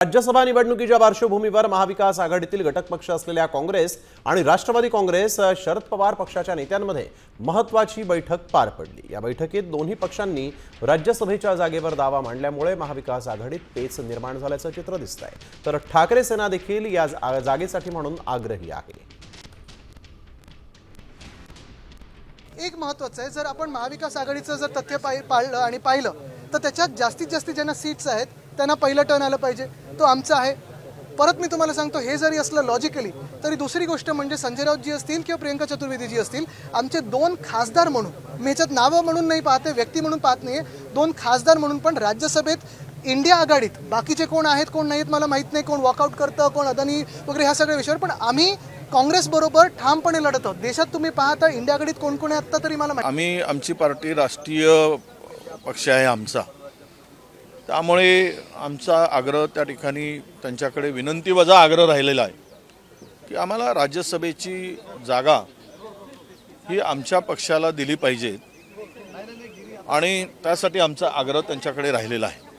राज्यसभा निवडणुकीच्या पार्श्वभूमीवर महाविकास आघाडीतील घटक पक्ष असलेल्या काँग्रेस आणि राष्ट्रवादी काँग्रेस शरद पवार पक्षाच्या नेत्यांमध्ये महत्त्वाची बैठक पार पडली। या बैठकीत दोन्ही पक्षांनी राज्यसभेच्या जागेवर दावा मांडल्यामुळे महाविकास आघाडीत पेच निर्माण झाल्याचं चित्र दिसतंय। तर ठाकरे सेना देखील या जागेसाठी म्हणून आग्रही आहे। एक महत्त्वाचं आहे, जर आपण महाविकास आघाडीचं जर तथ्य पाळलं आणि पाहिलं तर त्याच्यात जास्तीत जास्त ज्यांना सीट्स आहेत त्यांना पहिलं टर्न आलं पाहिजे, तो आमचा आहे। परत मी तुम्हाला सांगतो, हे जरी असलं लॉजिकली तरी दुसरी गोष्ट म्हणजे संजय राऊतजी असतील किंवा प्रियंका चतुर्वेदीजी असतील, आमचे दोन खासदार म्हणून, मी याच्यात नावं म्हणून नाही पाहते, व्यक्ती म्हणून पाहत नाही, दोन खासदार म्हणून पण राज्यसभेत इंडिया आघाडीत बाकीचे कोण आहेत कोण नाहीत मला माहीत नाही, कोण वॉकआउट करतं कोण अदानी वगैरे ह्या सगळ्या विषयावर, पण आम्ही काँग्रेस बरोबर ठामपणे लढत आहोत। देशात तुम्ही पाहता इंडिया आघाडीत कोण कोण आहे आता तरी मला आम्ही आमची पार्टी राष्ट्रीय पक्ष आहे आमचा, त्यामुळे आमचा आग्रह त्या ठिकाणी त्यांच्याकडे विनंती वजा आग्रह राहिलेला आहे की आम्हाला राज्यसभेची जागा ही आमच्या पक्षाला दिली पाहिजे आणि त्यासाठी आमचा आग्रह त्यांच्याकडे राहिलेला आहे।